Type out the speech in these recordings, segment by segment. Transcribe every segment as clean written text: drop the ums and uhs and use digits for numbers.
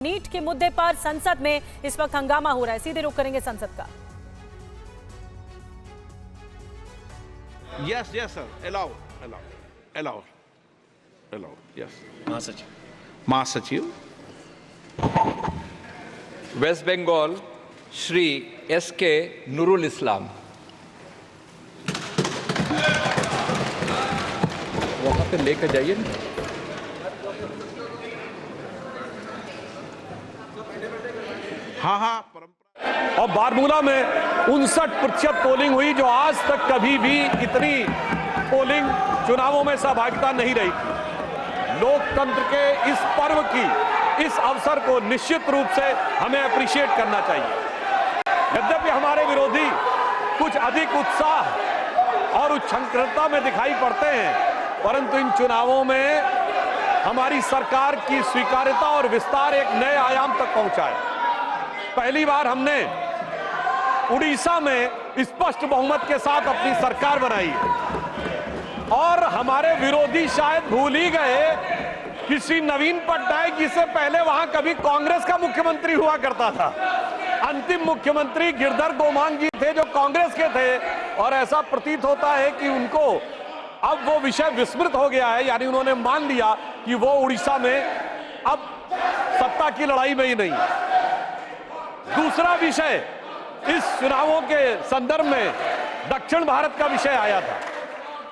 NEET के मुद्दे पर संसद में इस वक्त हंगामा हो रहा है। सीधे रुख करेंगे संसद का। Yes, sir. Allow. Yes. महासचिव वेस्ट बंगाल श्री एस.के. नूरुल इस्लाम। वहां पे लेकर जाइए ना। हाँ और बारमूला में 59% पोलिंग हुई, जो आज तक कभी भी इतनी पोलिंग चुनावों में सहभागिता नहीं रही थी। लोकतंत्र के इस पर्व की, इस अवसर को निश्चित रूप से हमें अप्रिशिएट करना चाहिए। यद्यपि हमारे विरोधी कुछ अधिक उत्साह और उच्छृंखलता में दिखाई पड़ते हैं, परंतु इन चुनावों में हमारी सरकार की स्वीकार्यता और विस्तार एक नए आयाम तक पहुंचा है। पहली बार हमने उड़ीसा में स्पष्ट बहुमत के साथ अपनी सरकार बनाई है और हमारे विरोधी शायद भूल ही गए कि श्री नवीन पटनायक जी से पहले वहां कभी कांग्रेस का मुख्यमंत्री हुआ करता था। अंतिम मुख्यमंत्री गिरधर गोमांग जी थे, जो कांग्रेस के थे, और ऐसा प्रतीत होता है कि उनको अब वो विषय विस्मृत हो गया है, यानी उन्होंने मान लिया कि वो उड़ीसा में अब सत्ता की लड़ाई में ही नहीं है। दूसरा विषय इस चुनावों के संदर्भ में दक्षिण भारत का विषय आया था।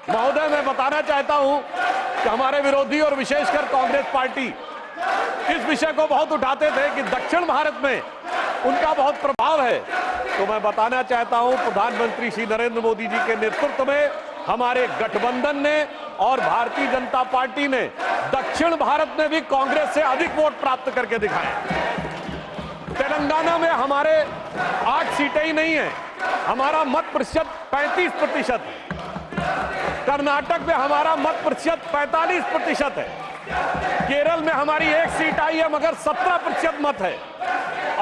महोदय, मैं बताना चाहता हूं कि हमारे विरोधी और विशेषकर कांग्रेस पार्टी इस विषय को बहुत उठाते थे कि दक्षिण भारत में उनका बहुत प्रभाव है। तो मैं बताना चाहता हूं, प्रधानमंत्री श्री नरेंद्र मोदी जी के नेतृत्व में हमारे गठबंधन ने और भारतीय जनता पार्टी ने दक्षिण भारत में भी कांग्रेस से अधिक वोट प्राप्त करके दिखाए। तेलंगाना में हमारे 8 सीटें ही नहीं है, हमारा मत प्रतिशत 35% है। कर्नाटक में हमारा मत प्रतिशत 45% है। केरल में हमारी 1 सीट आई है, मगर 17% मत है।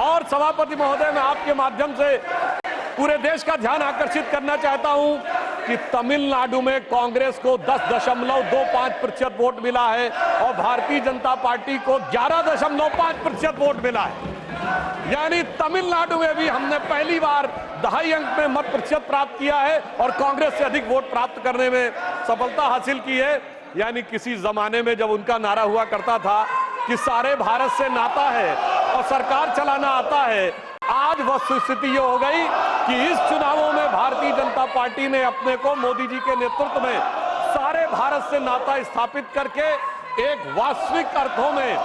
और सभापति महोदय, मैं आपके माध्यम से पूरे देश का ध्यान आकर्षित करना चाहता हूं कि तमिलनाडु में कांग्रेस को 10.25% वोट मिला है और भारतीय जनता पार्टी को 11.5% वोट मिला है। यानी तमिलनाडु में भी हमने पहली बार 2.5 अंक में मत प्रतिशत प्राप्त किया है और कांग्रेस से अधिक वोट प्राप्त करने में सफलता हासिल की है। यानी किसी जमाने में जब उनका नारा हुआ करता था कि सारे भारत से नाता है और सरकार चलाना आता है, आज वस्तुस्थिति ये हो गई कि इस चुनावों में भारतीय जनता पार्टी ने अपने को मोदी जी के नेतृत्व में सारे भारत से नाता स्थापित करके एक वास्तविक अर्थों में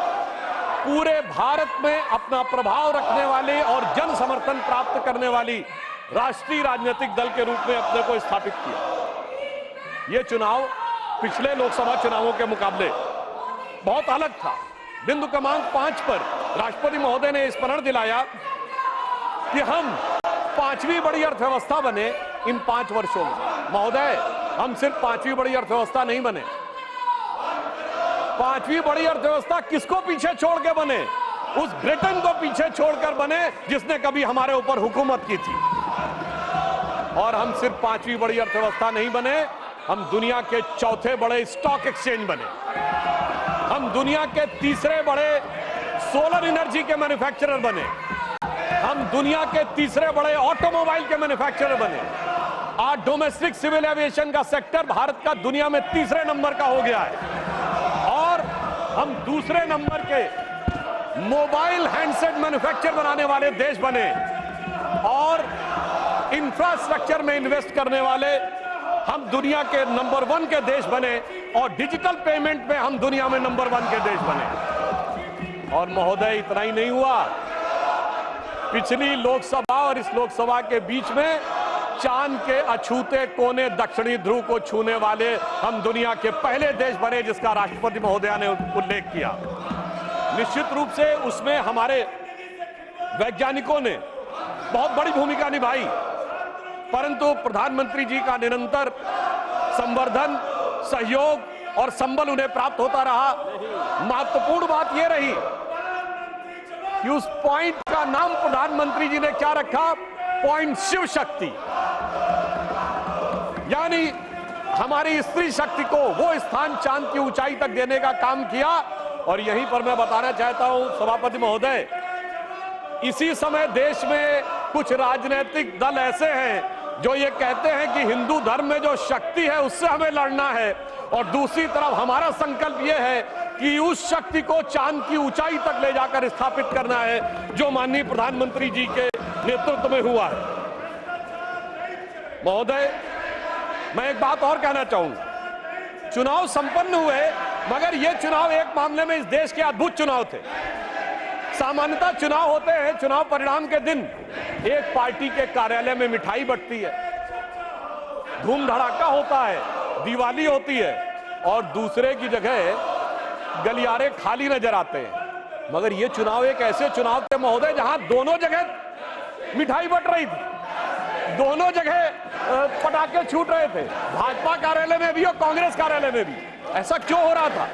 पूरे भारत में अपना प्रभाव रखने वाले और जन समर्थन प्राप्त करने वाली राष्ट्रीय राजनीतिक दल के रूप में अपने को स्थापित किया। ये चुनाव पिछले लोकसभा चुनावों के मुकाबले बहुत अलग था। बिंदु क्रमांक 5 पर राष्ट्रपति महोदय ने स्मरण दिलाया कि हम 5वीं बड़ी अर्थव्यवस्था बने इन 5 वर्षों में। महोदय, हम सिर्फ 5वीं बड़ी अर्थव्यवस्था नहीं बने। 5वीं बड़ी अर्थव्यवस्था किसको पीछे छोड़ के बने? उस ब्रिटेन को पीछे छोड़कर बने जिसने कभी हमारे ऊपर हुकूमत की थी। और हम सिर्फ 5वीं बड़ी अर्थव्यवस्था नहीं बने, हम दुनिया के 4थे बड़े स्टॉक एक्सचेंज बने। हम दुनिया के 3रे बड़े सोलर एनर्जी के मैन्युफैक्चरर बने। हम दुनिया के 3रे बड़े ऑटोमोबाइल के मैन्युफैक्चरर बने। आज डोमेस्टिक सिविल एविएशन का सेक्टर भारत का दुनिया में 3रे नंबर का हो गया है। और हम 2रे नंबर के मोबाइल हैंडसेट मैन्युफैक्चर बनाने वाले देश बने। और इंफ्रास्ट्रक्चर में इन्वेस्ट करने वाले हम दुनिया के नंबर 1 के देश बने। और डिजिटल पेमेंट में हम दुनिया में नंबर 1 के देश बने। और महोदय, इतना ही नहीं हुआ, पिछली लोकसभा और इस लोकसभा के बीच में चांद के अछूते कोने दक्षिणी ध्रुव को छूने वाले हम दुनिया के पहले देश बने, जिसका राष्ट्रपति महोदया ने उल्लेख किया। निश्चित रूप से उसमें हमारे वैज्ञानिकों ने बहुत बड़ी भूमिका निभाई, परंतु प्रधानमंत्री जी का निरंतर संवर्धन, सहयोग और संबल उन्हें प्राप्त होता रहा। महत्वपूर्ण बात यह रही कि उस पॉइंट का नाम प्रधानमंत्री जी ने क्या रखा? पॉइंट शिव शक्ति। यानी हमारी स्त्री शक्ति को वो स्थान चांद की ऊंचाई तक देने का काम किया और यहीं पर मैं बताना चाहता हूं सभापति महोदय, इसी समय देश में कुछ राजनीतिक दल ऐसे हैं जो ये कहते हैं कि हिंदू धर्म में जो शक्ति है उससे हमें लड़ना है, और दूसरी तरफ हमारा संकल्प ये है कि उस शक्ति को चांद की ऊंचाई तक ले जाकर स्थापित करना है जो माननीय प्रधानमंत्री जी के नेतृत्व में हुआ है। महोदय, मैं एक बात और कहना चाहूंगा, चुनाव संपन्न हुए, मगर ये चुनाव एक मामले में इस देश के अद्भुत चुनाव थे। सामान्यतः चुनाव होते हैं, चुनाव परिणाम के दिन एक पार्टी के कार्यालय में मिठाई बंटती है, धूम धड़ाका होता है, दिवाली होती है, और दूसरे की जगह गलियारे खाली नजर आते हैं। मगर ये चुनाव एक ऐसे चुनाव थे महोदय जहां दोनों जगह मिठाई बंट रही थी, दोनों जगह पटाखे छूट रहे थे, भाजपा कार्यालय में भी और कांग्रेस कार्यालय में भी। ऐसा क्यों हो रहा था?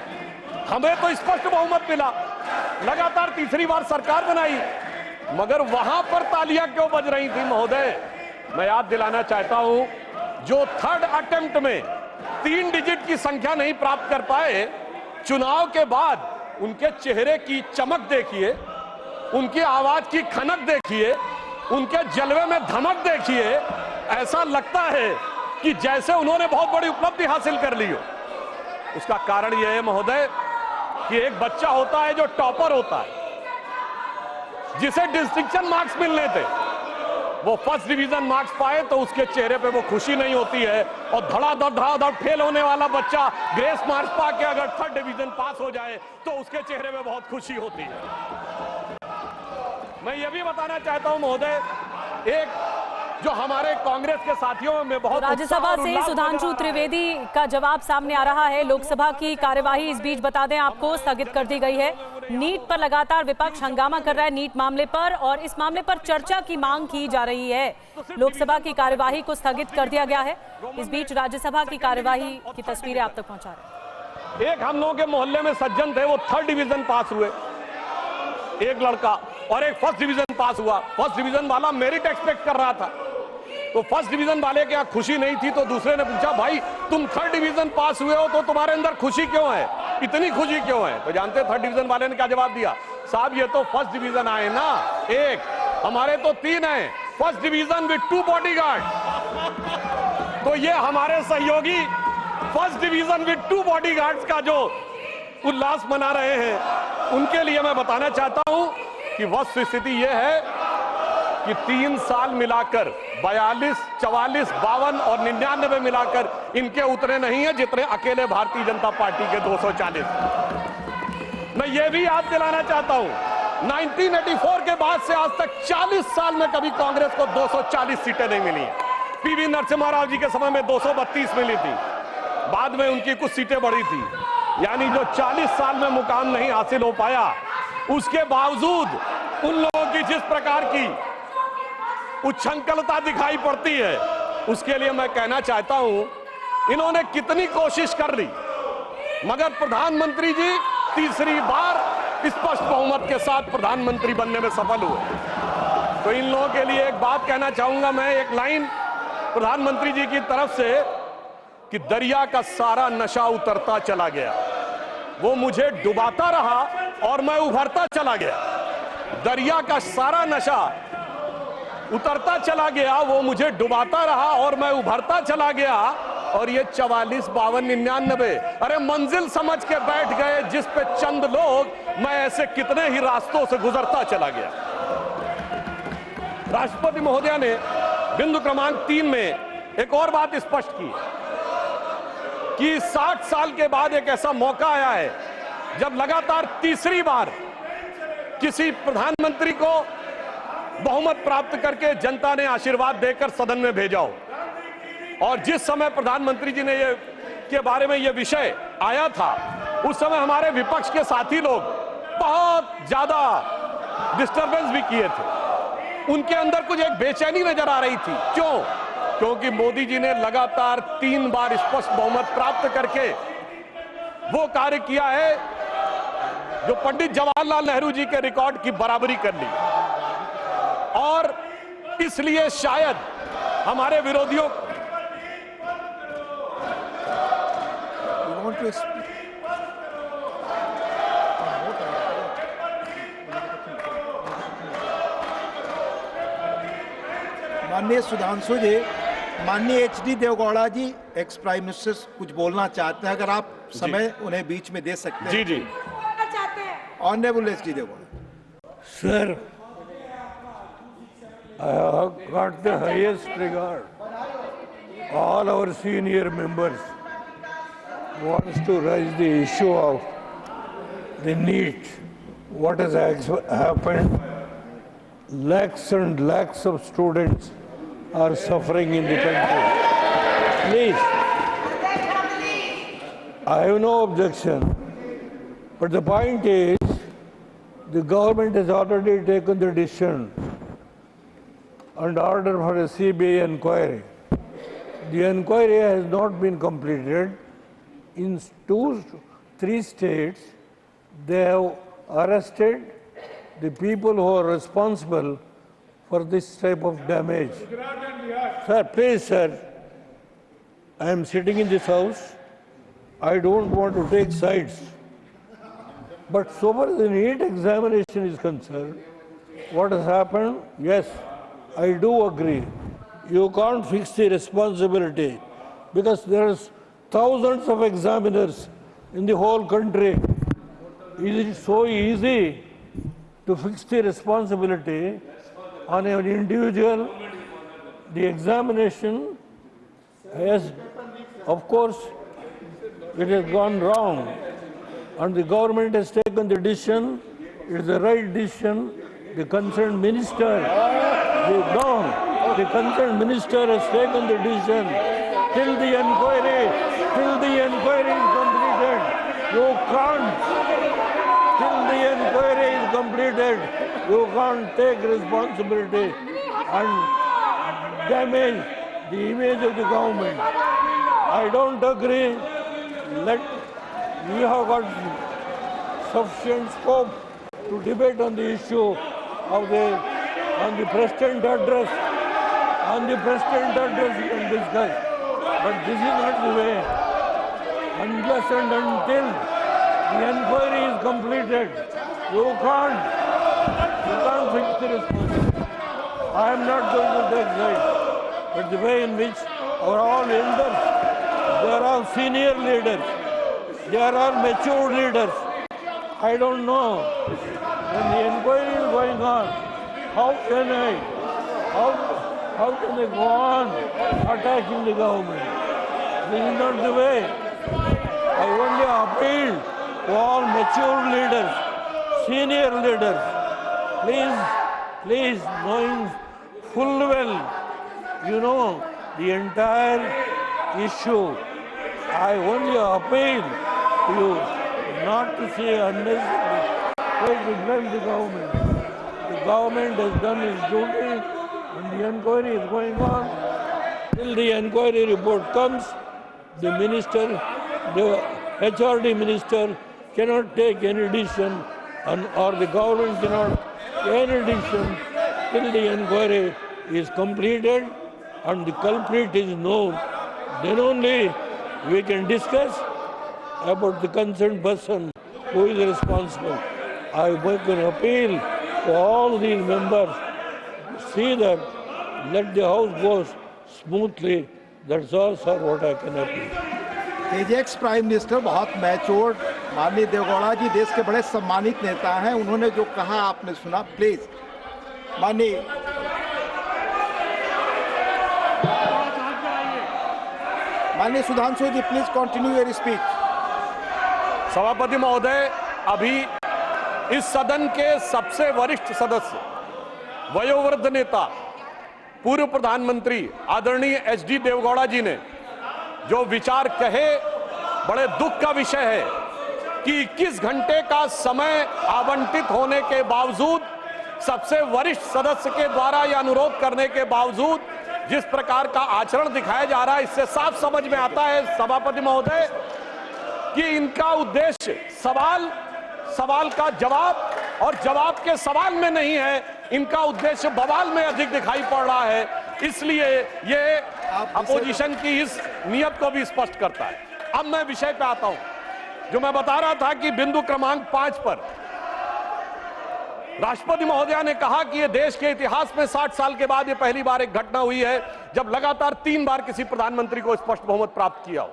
हमें तो स्पष्ट बहुमत मिला, लगातार तीसरी बार सरकार बनाई, मगर वहां पर तालियां क्यों बज रही थी महोदय? मैं याद दिलाना चाहता हूं, जो थर्ड अटेम्प्ट में 3 डिजिट की संख्या नहीं प्राप्त कर पाए, चुनाव के बाद उनके चेहरे की चमक देखिए, उनकी आवाज की खनक देखिए, उनके जलवे में धमक देखिए, ऐसा लगता है कि जैसे उन्होंने बहुत बड़ी उपलब्धि हासिल कर ली हो। उसका कारण यह है महोदय कि एक बच्चा होता है जो टॉपर होता है, जिसे डिस्टिंक्शन मार्क्स मिलने थे, वो फर्स्ट डिवीजन मार्क्स पाए तो उसके चेहरे पे वो खुशी नहीं होती है, और धड़ाधड़ फेल होने वाला बच्चा ग्रेस मार्क्स पाके अगर थर्ड डिवीजन पास हो जाए तो उसके चेहरे पे बहुत खुशी होती है। मैं ये भी बताना चाहता हूं महोदय, एक जो हमारे कांग्रेस के साथियों में बहुत राज्यसभा से सुधांशु त्रिवेदी का जवाब सामने आ रहा है। लोकसभा की कार्यवाही इस बीच बता दें आपको स्थगित कर दी गई है। नीट पर लगातार विपक्ष हंगामा कर रहा है, नीट मामले पर, और इस मामले पर चर्चा की मांग की जा रही है। लोकसभा की कार्यवाही को स्थगित कर दिया गया है। इस बीच राज्यसभा की कार्यवाही की तस्वीरें आप तक पहुंचा रहे हैं। एक हम लोगों के मोहल्ले में सज्जन थे, वो थर्ड डिवीजन पास हुए, एक लड़का, और एक फर्स्ट डिवीजन पास हुआ। फर्स्ट डिवीजन वाला मेरिट एक्सपेक्ट कर रहा था, तो फर्स्ट डिवीजन वाले के यहाँ खुशी नहीं थी, तो दूसरे ने पूछा, भाई तुम थर्ड डिवीजन पास हुए हो तो तुम्हारे अंदर खुशी क्यों है, इतनी खुशी क्यों है? तो जानते थर्ड डिवीजन वाले ने क्या जवाब दिया? साहब ये तो फर्स्ट डिवीजन आए ना, एक, हमारे तो 3 हैं, फर्स्ट डिवीजन विद 2 बॉडीगार्ड। तो ये हमारे सहयोगी फर्स्ट डिवीजन विद 2 बॉडीगार्ड्स का जो उल्लास मना रहे हैं, उनके लिए मैं बताना चाहता हूं कि वस्तु स्थिति यह है कि 3 साल मिलाकर 42, 44, 52 और 99 मिलाकर इनके उतने नहीं है जितने अकेले भारतीय जनता पार्टी के 240। मैं ये भी याद दिलाना चाहता हूं, 1984 के बाद से आज तक 40 साल में कभी कांग्रेस को 240 सीटें नहीं मिली। पीवी नरसिम्हा राव जी के समय में 232 मिली थी, बाद में उनकी कुछ सीटें बढ़ी थी। यानी जो 40 साल में मुकाम नहीं हासिल हो पाया, उसके बावजूद उन लोगों की जिस प्रकार की उच्छृंखलता दिखाई पड़ती है, उसके लिए मैं कहना चाहता हूं, इन्होंने कितनी कोशिश कर ली, मगर प्रधानमंत्री जी तीसरी बार स्पष्ट बहुमत के साथ प्रधानमंत्री बनने में सफल हुए। तो इन लोगों के लिए एक बात कहना चाहूंगा मैं, एक लाइन प्रधानमंत्री जी की तरफ से, कि दरिया का सारा नशा उतरता चला गया, वो मुझे डुबाता रहा और मैं उभरता चला गया। दरिया का सारा नशा उतरता चला गया, वो मुझे डुबाता रहा और मैं उभरता चला गया। और ये 44, 52, 99, अरे मंजिल समझ के बैठ गए जिस पे चंद लोग, मैं ऐसे कितने ही रास्तों से गुजरता चला गया। राष्ट्रपति महोदया ने बिंदु क्रमांक 3 में एक और बात स्पष्ट की कि 60 साल के बाद एक ऐसा मौका आया है जब लगातार तीसरी बार किसी प्रधानमंत्री को बहुमत प्राप्त करके जनता ने आशीर्वाद देकर सदन में भेजा हो। और जिस समय प्रधानमंत्री जी ने ये के बारे में ये विषय आया था, उस समय हमारे विपक्ष के साथी लोग बहुत ज्यादा डिस्टर्बेंस भी किए थे। उनके अंदर कुछ एक बेचैनी नजर आ रही थी। क्यों? क्योंकि मोदी जी ने लगातार 3 बार स्पष्ट बहुमत प्राप्त करके वो कार्य किया है जो पंडित जवाहरलाल नेहरू जी के रिकॉर्ड की बराबरी कर ली। और इसलिए शायद हमारे विरोधियों माननीय सुधांशु जी, माननीय एचडी देवगौड़ा जी एक्स प्राइम मिनिस्टर कुछ बोलना चाहते हैं, अगर आप समय उन्हें बीच में दे सकते हैं। जी जी honourable HD Deve Gowda. Sir, I have got the highest regard. All our senior members wants to raise the issue of the NEET. What has happened? Lakhs and lakhs of students are suffering in the country. Please, I have no objection. But the point is, the government has already taken the decision and order for a CBI inquiry. The inquiry has not been completed. In 2-3 states, they have arrested the people who are responsible for this type of damage. Sir, please, sir, I am sitting in this house. I don't want to take sides. But so far as the NEET examination is concerned, what has happened? Yes, I do agree. You can't fix the responsibility because there are thousands of examiners in the whole country. Is it so easy to fix the responsibility on an individual? The examination has, of course, it has gone wrong. And the government has taken the decision, it is the right decision. The concerned minister, the concerned minister has taken the decision. Till the inquiry is completed, you can't. Till the inquiry is completed, you can't take responsibility and damage the image of the government. I don't agree. We have got sufficient scope to debate on the issue of on the President address. On the President address we can discuss. But this is not the way. Unless and until the inquiry is completed, you can't fix the responsibility. I am not going to take sides. But the way in which our all elders, they are all senior leaders, they are all mature leaders. I don't know. When the inquiry is going on, how can they go on attacking the government? This is not the way. I only appeal to all mature leaders, senior leaders. Please, knowing full well, you know the entire issue. I only appeal to you not to say unnecessary. Try to blame the government. The government has done its duty and the inquiry is going on. Till the inquiry report comes, the minister, the HRD minister cannot take any decision or the government cannot take any decision till the inquiry is completed and the culprit is known. Then only we can discuss about the concerned person who is responsible. I make an appeal to all these members to see that let the house go smoothly. That's all, sir, what I can appeal. Ex prime minister बहुत mature माननीय देवगौड़ा जी देश के बड़े सम्मानित नेता हैं। उन्होंने जो कहा आपने सुना। प्लीज माननीय सुधांशु जी, प्लीज कंटिन्यू योर स्पीच। सभापति महोदय, अभी इस सदन के सबसे वरिष्ठ सदस्य, वयोवृद्ध नेता, पूर्व प्रधानमंत्री आदरणीय एचडी देवगौड़ा जी ने जो विचार कहे, बड़े दुख का विषय है कि 21 घंटे का समय आवंटित होने के बावजूद, सबसे वरिष्ठ सदस्य के द्वारा यह अनुरोध करने के बावजूद जिस प्रकार का आचरण दिखाया जा रहा है, इससे साफ समझ में आता है सभापति महोदय कि इनका उद्देश्य सवाल का जवाब और जवाब के सवाल में नहीं है, इनका उद्देश्य बवाल में अधिक दिखाई पड़ रहा है। इसलिए ये अपोजिशन की इस नियत को भी स्पष्ट करता है। अब मैं विषय पे आता हूं। जो मैं बता रहा था कि बिंदु क्रमांक 5 पर राष्ट्रपति महोदया ने कहा कि यह देश के इतिहास में 60 साल के बाद यह पहली बार एक घटना हुई है जब लगातार 3 बार किसी प्रधानमंत्री को स्पष्ट बहुमत प्राप्त किया हो।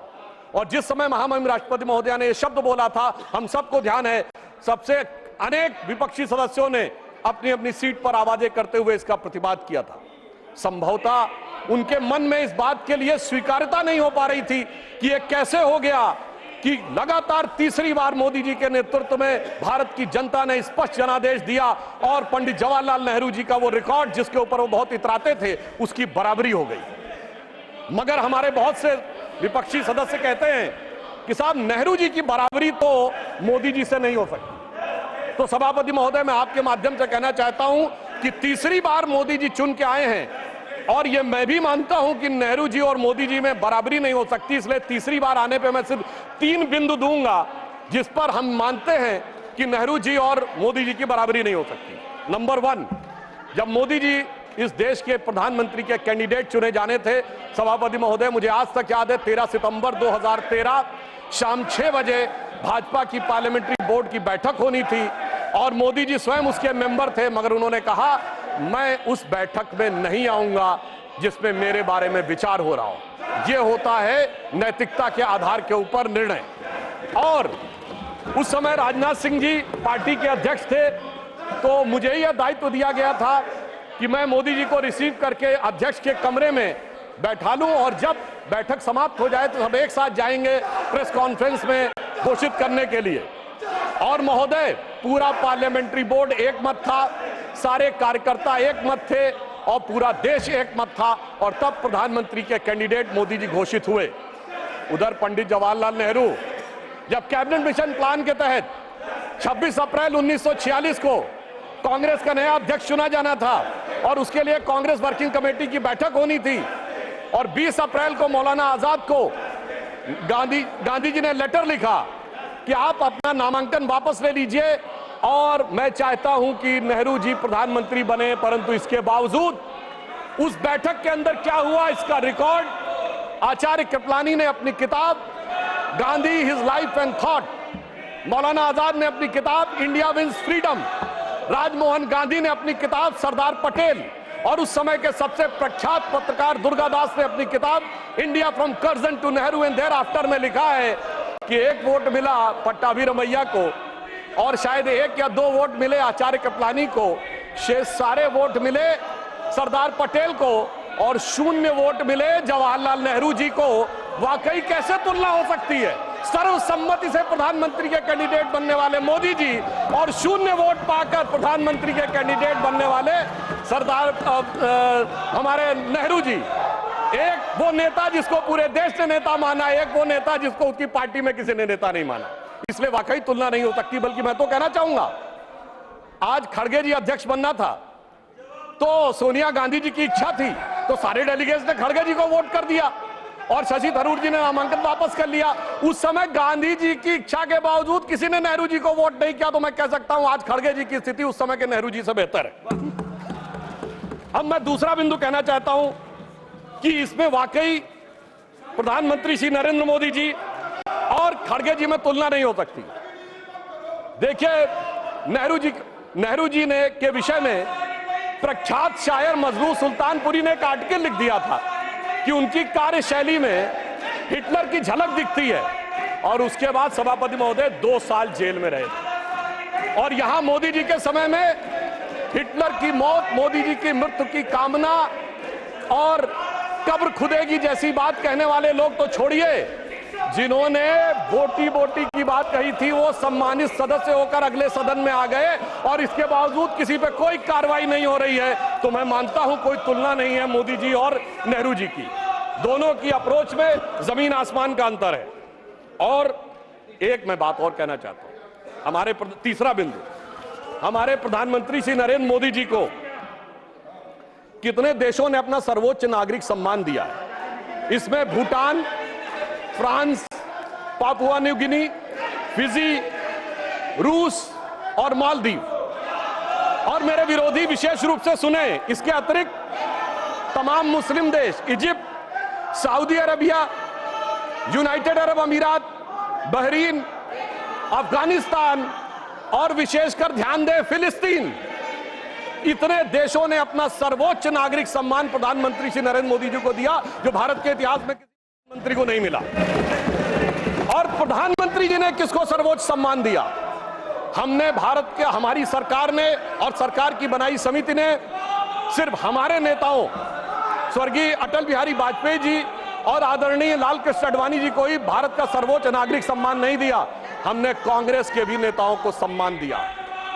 और जिस समय महामहिम राष्ट्रपति महोदया ने यह शब्द बोला था, हम सबको ध्यान है, सबसे अनेक विपक्षी सदस्यों ने अपनी अपनी सीट पर आवाजें करते हुए इसका प्रतिवाद किया था। संभवतः उनके मन में इस बात के लिए स्वीकार्यता नहीं हो पा रही थी कि यह कैसे हो गया कि लगातार तीसरी बार मोदी जी के नेतृत्व में भारत की जनता ने स्पष्ट जनादेश दिया और पंडित जवाहरलाल नेहरू जी का वो रिकॉर्ड जिसके ऊपर वो बहुत इतराते थे, उसकी बराबरी हो गई। मगर हमारे बहुत से विपक्षी सदस्य कहते हैं कि साहब नेहरू जी की बराबरी तो मोदी जी से नहीं हो सकती। तो सभापति महोदय, मैं आपके माध्यम से कहना चाहता हूं कि तीसरी बार मोदी जी चुन के आए हैं और ये मैं भी मानता हूं कि नेहरू जी और मोदी जी में बराबरी नहीं हो सकती, इसलिए तीसरी बार आने पे मैं सिर्फ 3 बिंदु दूंगा जिस पर हम मानते हैं कि नेहरू जी और मोदी जी की बराबरी नहीं हो सकती। नंबर 1, जब मोदी जी इस देश के प्रधानमंत्री के कैंडिडेट चुने जाने थे, सभापति महोदय, मुझे आज तक याद है 13 सितंबर 2013 शाम 6 बजे भाजपा की पार्लियामेंट्री बोर्ड की बैठक होनी थी और मोदी जी स्वयं उसके मेंबर थे, मगर उन्होंने कहा मैं उस बैठक में नहीं आऊंगा जिसमें मेरे बारे में विचार हो रहा हो। यह होता है नैतिकता के आधार के ऊपर निर्णय। और उस समय राजनाथ सिंह जी पार्टी के अध्यक्ष थे, तो मुझे यह दायित्व दिया गया था कि मैं मोदी जी को रिसीव करके अध्यक्ष के कमरे में बैठा लूं और जब बैठक समाप्त हो जाए तो सब एक साथ जाएंगे प्रेस कॉन्फ्रेंस में घोषित करने के लिए। और महोदय, पूरा पार्लियामेंट्री बोर्ड एक मत था, सारे कार्यकर्ता एक मत थे और पूरा देश एक मत था और तब प्रधानमंत्री के कैंडिडेट मोदी जी घोषित हुए। उधर पंडित जवाहरलाल नेहरू जब कैबिनेट मिशन प्लान के तहत 26 अप्रैल 1946 को कांग्रेस का नया अध्यक्ष चुना जाना था और उसके लिए कांग्रेस वर्किंग कमेटी की बैठक होनी थी और 20 अप्रैल को मौलाना आजाद को गांधी जी ने लेटर लिखा कि आप अपना नामांकन वापस ले लीजिए और मैं चाहता हूं कि नेहरू जी प्रधानमंत्री बने। परंतु इसके बावजूद उस बैठक के अंदर क्या हुआ, इसका रिकॉर्ड आचार्य कृपलानी ने अपनी किताब Gandhi his life and thought, Maulana Azad ने अपनी किताब India wins freedom, Rajmohan Gandhi ने अपनी किताब सरदार पटेल और उस समय के सबसे प्रख्यात पत्रकार दुर्गादास ने अपनी किताब India from Curzon to Nehru and thereafter में लिखा है कि 1 वोट मिला पट्टाभी रमैया को और शायद 1 या 2 वोट मिले आचार्य कृपलानी को, शेष सारे वोट मिले सरदार पटेल को और 0 वोट मिले जवाहरलाल नेहरू जी को। वाकई कैसे तुलना हो सकती है? सर्वसम्मति से प्रधानमंत्री के कैंडिडेट बनने वाले मोदी जी और 0 वोट पाकर प्रधानमंत्री के कैंडिडेट बनने वाले सरदार हमारे नेहरू जी। एक वो नेता जिसको पूरे देश ने नेता माना, एक वो नेता जिसको उसकी पार्टी में किसी ने नेता नहीं माना। इसलिए वाकई तुलना नहीं हो सकती। बल्कि मैं तो कहना चाहूंगा, आज खड़गे जी अध्यक्ष बनना था तो सोनिया गांधी जी की इच्छा थी, तो सारे डेलीगेट्स ने खड़गे जी को वोट कर दिया और शशि थरूर जी ने नामांकन वापस कर लिया। उस समय गांधी जी की इच्छा के बावजूद किसी ने नेहरू जी को वोट नहीं किया, तो मैं कह सकता हूं आज खड़गे जी की स्थिति उस समय के नेहरू जी से बेहतर है। अब मैं दूसरा बिंदु कहना चाहता हूं कि इसमें वाकई प्रधानमंत्री श्री नरेंद्र मोदी जी और खड़गे जी में तुलना नहीं हो सकती। देखिए, नेहरू जी ने के विषय में प्रख्यात शायर मजरूह सुल्तानपुरी ने एक आर्टिकल लिख दिया था कि उनकी कार्यशैली में हिटलर की झलक दिखती है और उसके बाद सभापति महोदय 2 साल जेल में रहे थे। और यहां मोदी जी के समय में हिटलर की मौत, मोदी जी की मृत्यु की कामना और कब्र खुदेगी जैसी बात कहने वाले लोग तो छोड़िए, जिन्होंने बोटी बोटी की बात कही थी वो सम्मानित सदस्य होकर अगले सदन में आ गए और इसके बावजूद किसी पे कोई कार्रवाई नहीं हो रही है। तो मैं मानता हूं कोई तुलना नहीं है मोदी जी और नेहरू जी की। दोनों की अप्रोच में जमीन आसमान का अंतर है। और एक मैं बात और कहना चाहता हूं, हमारे तीसरा बिंदु, हमारे प्रधानमंत्री श्री नरेंद्र मोदी जी को कितने देशों ने अपना सर्वोच्च नागरिक सम्मान दिया है। इसमें Bhutan, France, Papua New Guinea, Fiji, रूस और मालदीव। और मेरे विरोधी विशेष रूप से सुने, इसके अतिरिक्त तमाम मुस्लिम देश, Egypt, Saudi Arabia, United Arab अमीरात, बहरीन, अफगानिस्तान और विशेषकर ध्यान दें फिलिस्तीन, इतने देशों ने अपना सर्वोच्च नागरिक सम्मान प्रधानमंत्री श्री नरेंद्र मोदी जी को दिया, जो भारत के इतिहास में किसी मंत्री को नहीं मिला। और प्रधानमंत्री जी ने किसको सर्वोच्च सम्मान दिया? हमने भारत के, हमारी सरकार ने और सरकार की बनाई समिति ने सिर्फ हमारे नेताओं स्वर्गीय अटल बिहारी वाजपेयी जी और आदरणीय लाल कृष्ण आडवाणी जी को ही भारत का सर्वोच्च नागरिक सम्मान नहीं दिया, हमने कांग्रेस के भी नेताओं को सम्मान दिया।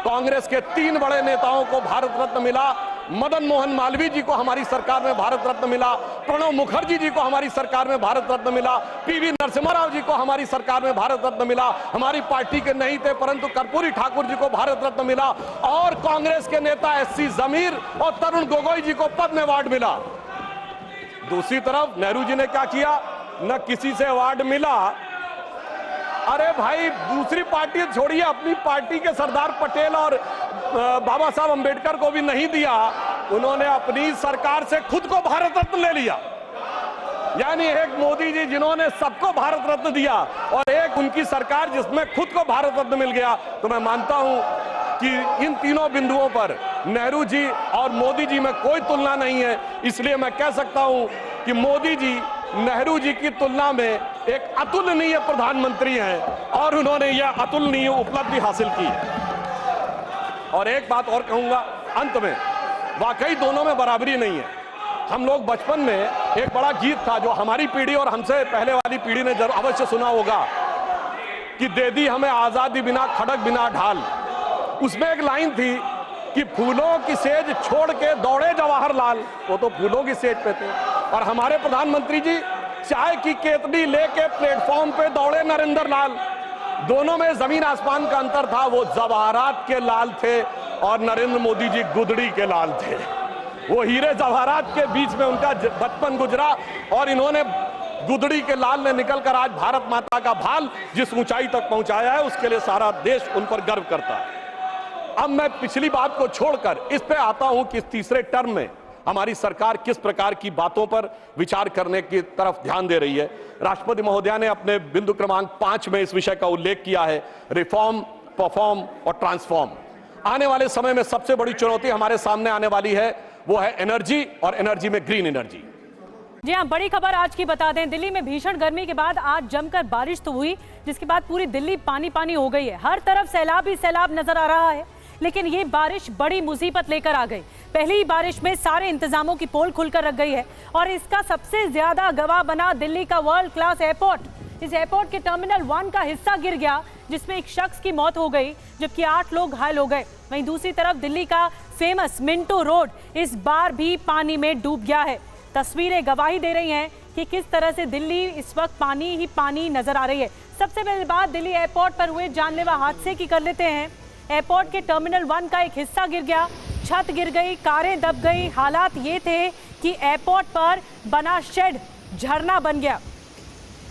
कांग्रेस के 3 बड़े नेताओं को भारत रत्न मिला। मदन मोहन मालवीय जी को हमारी सरकार में भारत रत्न मिला, प्रणब मुखर्जी जी को हमारी सरकार में भारत रत्न मिला, पीवी नरसिम्हा राव जी को हमारी सरकार में भारत रत्न मिला, हमारी पार्टी के नहीं थे परंतु कर्पूरी ठाकुर जी को भारत रत्न मिला, और कांग्रेस के नेता एससी जमीर और तरुण गोगोई जी को पद्म अवार्ड मिला। दूसरी तरफ नेहरू जी ने क्या किया? न किसी से अवार्ड मिला। अरे भाई, दूसरी पार्टी छोड़िए, अपनी पार्टी के सरदार पटेल और बाबा साहब अंबेडकर को भी नहीं दिया, उन्होंने अपनी सरकार से खुद को भारत रत्न ले लिया। यानी एक मोदी जी जिन्होंने सबको भारत रत्न दिया और एक उनकी सरकार जिसमें खुद को भारत रत्न मिल गया। तो मैं मानता हूं कि इन तीनों बिंदुओं पर नेहरू जी और मोदी जी में कोई तुलना नहीं है। इसलिए मैं कह सकता हूं कि मोदी जी नेहरू जी की तुलना में एक अतुलनीय प्रधानमंत्री हैं और उन्होंने यह अतुलनीय उपलब्धि हासिल की है। और एक बात और कहूंगा अंत में, वाकई दोनों में बराबरी नहीं है। हम लोग बचपन में एक बड़ा गीत था जो हमारी पीढ़ी और हमसे पहले वाली पीढ़ी ने जरूर अवश्य सुना होगा कि दे दी हमें आजादी बिना खड़क बिना ढाल। उसमें एक लाइन थी कि फूलों की सेज छोड़ के दौड़े जवाहरलाल, वो तो फूलों की सेज पे थे, और हमारे प्रधानमंत्री जी चाय की केतली लेके प्लेटफॉर्म पे दौड़े नरेंद्र लाल। दोनों में जमीन आसमान का अंतर था। वो जवाहरात के लाल थे और नरेंद्र मोदी जी गुदड़ी के लाल थे। वो हीरे जवाहरात के बीच में उनका बचपन गुजरा और इन्होंने गुदड़ी के लाल ने निकलकर आज भारत माता का भाल जिस ऊंचाई तक पहुंचाया है, उसके लिए सारा देश उन पर गर्व करता है। अब मैं पिछली बात को छोड़कर इस पे आता हूं कि इस तीसरे टर्म में हमारी सरकार किस प्रकार की बातों पर विचार करने की तरफ ध्यान दे रही है। राष्ट्रपति महोदया ने अपने बिंदु क्रमांक 5 में इस विषय का उल्लेख किया है, रिफॉर्म, परफॉर्म और ट्रांसफॉर्म। आने वाले समय में सबसे बड़ी चुनौती हमारे सामने आने वाली है, वो है एनर्जी, और एनर्जी में ग्रीन एनर्जी। जी हाँ, बड़ी खबर आज की बता दें। दिल्ली में भीषण गर्मी के बाद आज जमकर बारिश तो हुई, जिसके बाद पूरी दिल्ली पानी पानी हो गई है। हर तरफ सैलाब ही सैलाब नजर आ रहा है, लेकिन ये बारिश बड़ी मुसीबत लेकर आ गई। पहली ही बारिश में सारे इंतजामों की पोल खुलकर रख गई है और इसका सबसे ज्यादा गवाह बना दिल्ली का वर्ल्ड क्लास एयरपोर्ट। इस एयरपोर्ट के टर्मिनल 1 का हिस्सा गिर गया, जिसमें एक शख्स की मौत हो गई जबकि 8 लोग घायल हो गए। वहीं दूसरी तरफ दिल्ली का फेमस मिंटो रोड इस बार भी पानी में डूब गया है। तस्वीरें गवाही दे रही हैं कि किस तरह से दिल्ली इस वक्त पानी ही पानी नजर आ रही है। सबसे पहले बात दिल्ली एयरपोर्ट पर हुए जानलेवा हादसे की कर लेते हैं। एयरपोर्ट के टर्मिनल 1 का एक हिस्सा गिर गया, छत गिर गई, कारें दब गई। हालात ये थे कि एयरपोर्ट पर बना शेड झरना बन गया।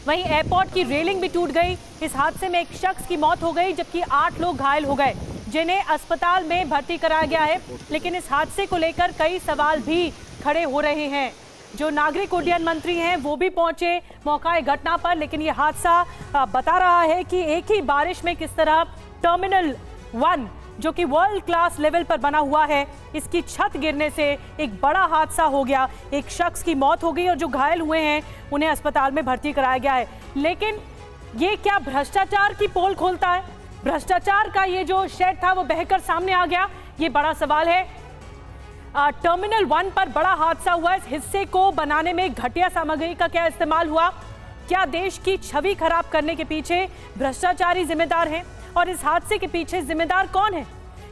वहीं एयरपोर्ट की रेलिंग भी टूट गई। इस हादसे में एक शख्स की मौत हो गई जबकि 8 लोग घायल हो गए, जिन्हें अस्पताल में भर्ती कराया गया है। लेकिन इस हादसे को लेकर कई सवाल भी खड़े हो रहे हैं। जो नागरिक उड्डयन मंत्री हैं वो भी पहुंचे मौका घटना पर, लेकिन ये हादसा बता रहा है कि एक ही बारिश में किस तरह टर्मिनल 1 जो कि वर्ल्ड क्लास लेवल पर बना हुआ है, इसकी छत गिरने से एक बड़ा हादसा हो गया। एक शख्स की मौत हो गई और जो घायल हुए हैं उन्हें अस्पताल में भर्ती कराया गया है। लेकिन ये क्या भ्रष्टाचार की पोल खोलता है? भ्रष्टाचार का ये जो शेड था वो बहकर सामने आ गया, ये बड़ा सवाल है। टर्मिनल 1 पर बड़ा हादसा हुआ। इस हिस्से को बनाने में घटिया सामग्री का क्या इस्तेमाल हुआ? क्या देश की छवि खराब करने के पीछे भ्रष्टाचारी जिम्मेदार हैं? और इस हादसे के पीछे जिम्मेदार कौन है?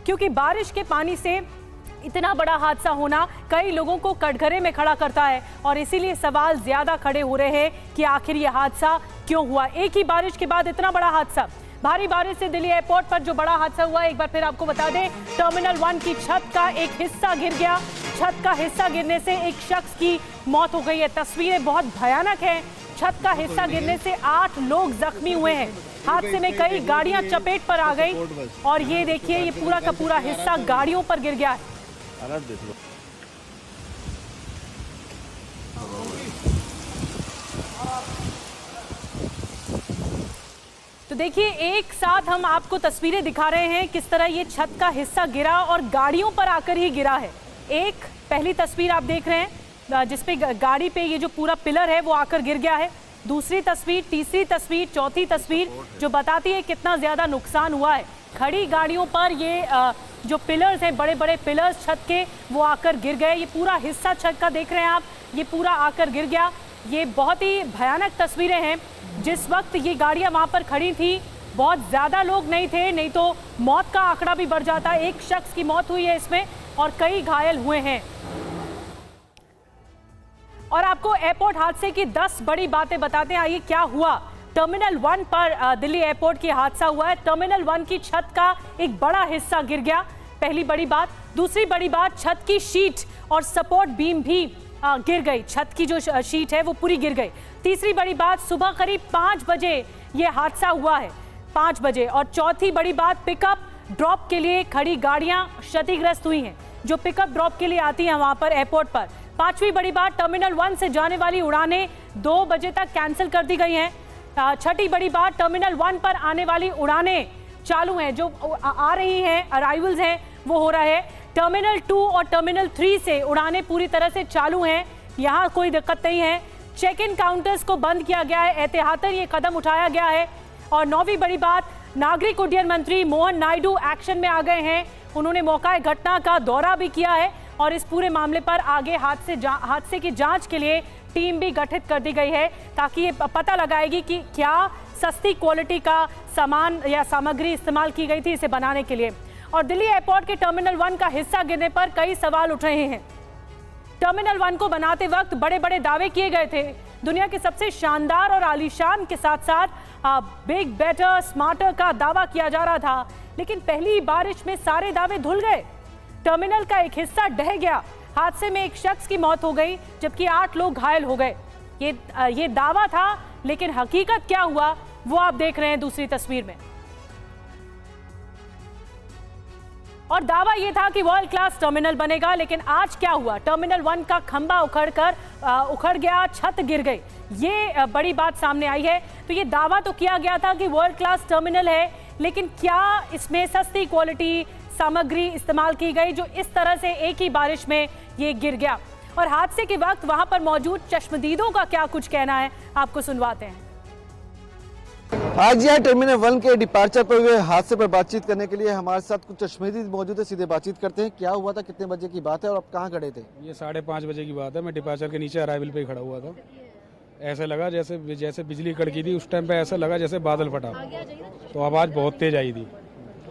क्योंकि बारिश के पानी से इतना बड़ा हादसा होना कई लोगों को कटघरे में खड़ा करता है और इसीलिए सवाल ज्यादा खड़े हो रहे हैं कि आखिर यह हादसा क्यों हुआ। एक ही बारिश के बाद इतना बड़ा हादसा। भारी बारिश से दिल्ली एयरपोर्ट पर जो बड़ा हादसा हुआ, एक बार फिर आपको बता दें, टर्मिनल 1 की छत का एक हिस्सा गिर गया। छत का हिस्सा गिरने से एक शख्स की मौत हो गई है। तस्वीरें बहुत भयानक हैं। छत का हिस्सा गिरने से 8 लोग जख्मी हुए हैं। हादसे में कई गाड़ियां चपेट पर आ गई और ये देखिए, ये पूरा का पूरा हिस्सा गाड़ियों पर गिर गया है। तो तो देखिए एक साथ हम आपको तस्वीरें दिखा रहे हैं किस तरह ये छत का हिस्सा गिरा और गाड़ियों पर आकर ही गिरा है। एक पहली तस्वीर आप देख रहे हैं जिसपे गाड़ी पे ये जो पूरा पिलर है वो आकर गिर गया है। दूसरी तस्वीर, तीसरी तस्वीर, चौथी तस्वीर जो बताती है कितना ज़्यादा नुकसान हुआ है। खड़ी गाड़ियों पर ये जो पिलर्स हैं, बड़े बड़े पिलर्स छत के, वो आकर गिर गए। ये पूरा हिस्सा छत का देख रहे हैं आप, ये पूरा आकर गिर गया। ये बहुत ही भयानक तस्वीरें हैं। जिस वक्त ये गाड़ियां वहां पर खड़ी थी बहुत ज़्यादा लोग नहीं थे, नहीं तो मौत का आंकड़ा भी बढ़ जाता। एक शख्स की मौत हुई है इसमें और कई घायल हुए हैं। और आपको एयरपोर्ट हादसे की 10 बड़ी बातें बताते हैं। आइए क्या हुआ। टर्मिनल 1 पर दिल्ली एयरपोर्ट की हादसा हुआ है। टर्मिनल 1 की छत का एक बड़ा हिस्सा गिर गया, पहली बड़ी बात। दूसरी बड़ी बात, छत की शीट और सपोर्ट बीम भी गिर गई। छत की जो शीट है वो पूरी गिर गई। तीसरी बड़ी बात, सुबह करीब 5 बजे ये हादसा हुआ है, 5 बजे। और चौथी बड़ी बात, पिकअप ड्रॉप के लिए खड़ी गाड़ियां क्षतिग्रस्त हुई हैं, जो पिकअप ड्रॉप के लिए आती हैं वहां पर एयरपोर्ट पर। पांचवी बड़ी बात, टर्मिनल 1 से जाने वाली उड़ानें 2 बजे तक कैंसिल कर दी गई हैं। छठी बड़ी बात, टर्मिनल 1 पर आने वाली उड़ानें चालू हैं, जो आ रही हैं, अराइवल्स हैं वो हो रहा है। टर्मिनल 2 और टर्मिनल 3 से उड़ानें पूरी तरह से चालू हैं, यहाँ कोई दिक्कत नहीं है। चेक इन काउंटर्स को बंद किया गया है, एहतियातन ये कदम उठाया गया है। और 9वीं बड़ी बात, नागरिक उड्डयन मंत्री मोहन नायडू एक्शन में आ गए हैं। उन्होंने मौका घटना का दौरा भी किया है और इस पूरे मामले पर आगे हादसे की जांच के लिए टीम भी गठित कर दी गई है, ताकि ये पता लगाएगी कि क्या सस्ती क्वालिटी का सामान या सामग्री इस्तेमाल की गई थी इसे बनाने के लिए। और दिल्ली एयरपोर्ट के टर्मिनल 1 का हिस्सा गिरने पर कई सवाल उठ रहे हैं। टर्मिनल 1 को बनाते वक्त बड़े बड़े दावे किए गए थे, दुनिया के सबसे शानदार और आलीशान के साथ साथ बिग, बेटर, स्मार्टर का दावा किया जा रहा था। लेकिन पहली बारिश में सारे दावे धुल गए। टर्मिनल का एक हिस्सा ढह गया। हादसे में एक शख्स की मौत हो गई, जबकि 8 लोग घायल हो गए। ये दावा था, लेकिन हकीकत क्या हुआ वो आप देख रहे हैं दूसरी तस्वीर में। और दावा ये था कि वर्ल्ड क्लास टर्मिनल बनेगा, लेकिन आज क्या हुआ। टर्मिनल 1 का खंभा उखड़ गया, छत गिर गई। ये बड़ी बात सामने आई है। तो ये दावा तो किया गया था कि वर्ल्ड क्लास टर्मिनल है, लेकिन क्या इसमें सस्ती क्वालिटी सामग्री इस्तेमाल की गई जो इस तरह से एक ही बारिश में ये गिर गया। और हादसे के वक्त वहां पर मौजूद चश्मदीदों का क्या कुछ कहना है, आपको सुनवाते हैं। आज यहाँ टर्मिनल 1 के डिपार्चर पर हुए हादसे पर बातचीत करने के लिए हमारे साथ कुछ चश्मदीद मौजूद है। सीधे बातचीत करते हैं। क्या हुआ था, कितने बजे की बात है और आप कहाँ खड़े थे? ये 5:30 बजे की बात है। मैं डिपार्चर के नीचे अराइवल पे ही खड़ा हुआ था। ऐसा लगा जैसे बिजली कड़की थी। उस टाइम पे ऐसा लगा जैसे बादल फटा, तो आवाज़ बहुत तेज आई थी।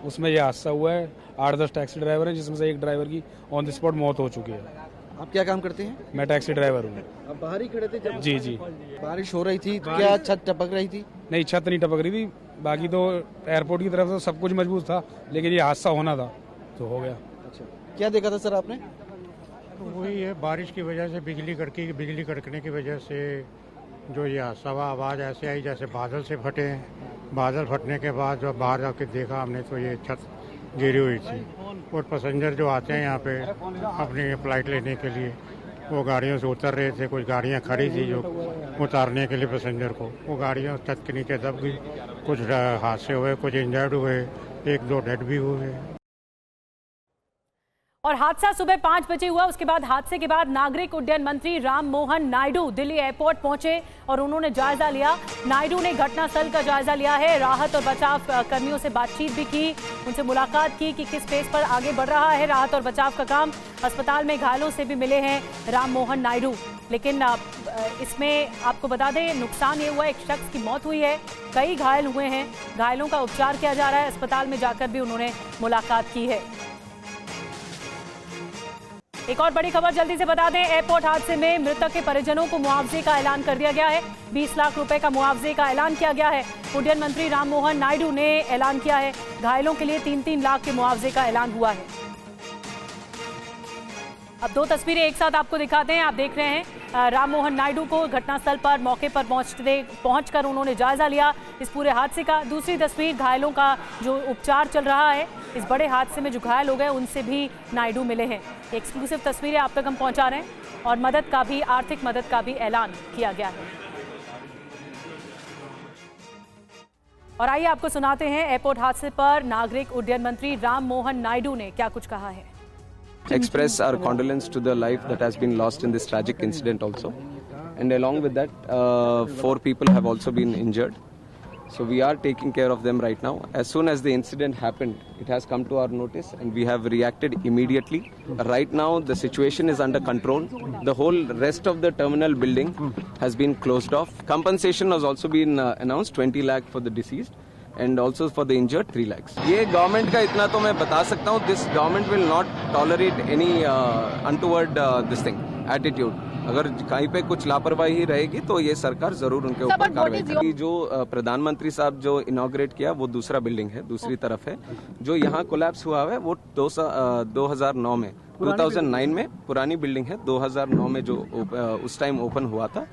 उसमें यह हादसा हुआ है। 8-10 टैक्सी ड्राइवर हैं, जिसमें से एक ड्राइवर की ऑन द स्पॉट मौत हो चुकी है। आप क्या काम करते हैं? मैं टैक्सी ड्राइवर हूँ। आप बाहर ही खड़े थे जब? जी। बारिश हो रही थी, क्या छत टपक रही थी? नहीं, छत नहीं टपक रही थी। बाकी तो एयरपोर्ट की तरफ से सब कुछ मजबूत था, लेकिन ये हादसा होना था तो हो गया। अच्छा, क्या देखा था सर आपने? वही है, बारिश की वजह से बिजली कड़कने की वजह से जो ये हादसा हुआ, आवाज़ ऐसे आई जैसे बादल से फटे। बादल फटने के बाद जब बाहर जाके देखा हमने तो ये छत गिरी हुई थी। और पैसेंजर जो आते हैं यहाँ पे अपनी फ्लाइट लेने के लिए, वो गाड़ियों से उतर रहे थे। कुछ गाड़ियाँ खड़ी थी जो उतारने के लिए पैसेंजर को, वो गाड़ियाँ छत के नीचे दब गई। कुछ हादसे हुए, कुछ इंजर्ड हुए, 1-2 डेड भी हुए। और हादसा सुबह 5 बजे हुआ। उसके बाद हादसे के बाद नागरिक उड्डयन मंत्री राम मोहन नायडू दिल्ली एयरपोर्ट पहुंचे और उन्होंने जायजा लिया। नायडू ने घटनास्थल का जायजा लिया है, राहत और बचाव कर्मियों से बातचीत भी की, उनसे मुलाकात की कि किस पेस पर आगे बढ़ रहा है राहत और बचाव का काम। अस्पताल में घायलों से भी मिले हैं राम मोहन नायडू। लेकिन इसमें आपको बता दें, नुकसान ये हुआ, एक शख्स की मौत हुई है, कई घायल हुए हैं। घायलों का उपचार किया जा रहा है। अस्पताल में जाकर भी उन्होंने मुलाकात की है। एक और बड़ी खबर जल्दी से बता दें, एयरपोर्ट हादसे में मृतक के परिजनों को मुआवजे का ऐलान कर दिया गया है। 20 लाख रुपए का मुआवजे का ऐलान किया गया है। उड्डयन मंत्री राम मोहन नायडू ने ऐलान किया है। घायलों के लिए 3-3 लाख के मुआवजे का ऐलान हुआ है। अब 2 तस्वीरें एक साथ आपको दिखाते हैं। आप देख रहे हैं राम मोहन नायडू को घटनास्थल पर मौके पर पहुंचकर उन्होंने जायजा लिया इस पूरे हादसे का। दूसरी तस्वीर घायलों का जो उपचार चल रहा है, इस बड़े हादसे में जो घायल हो गए उनसे भी नायडू मिले हैं। एक्सक्लूसिव तस्वीरें आप तक हम पहुंचा रहे हैं और मदद का भी, आर्थिक मदद का भी ऐलान किया गया है। और आइए आपको सुनाते हैं एयरपोर्ट हादसे पर नागरिक उड्डयन मंत्री राम मोहन नायडू ने क्या कुछ कहा है। Express our condolence to the life that has been lost in this tragic incident also, and along with that 4 people have also been injured, so we are taking care of them right now. As soon as the incident happened, it has come to our notice and we have reacted immediately. Right now the situation is under control. The whole rest of the terminal building has been closed off. Compensation has also been announced, 20 lakh for the deceased and also for the injured 3 lakhs. ये government का इतना तो मैं बता सकता हूँ, this government will not tolerate any untoward this thing attitude. अगर कहीं पे कुछ लापरवाही रहेगी तो ये सरकार जरूर उनके ऊपर कार्रवाई करेगी। जो प्रधानमंत्री साहब जो इनॉग्रेट किया वो दूसरा बिल्डिंग है, दूसरी तरफ है। जो यहाँ कोलैप्स हुआ है वो 2009 में 2009 में पुरानी बिल्डिंग है, 2009 में जो उस टाइम ओपन हुआ था।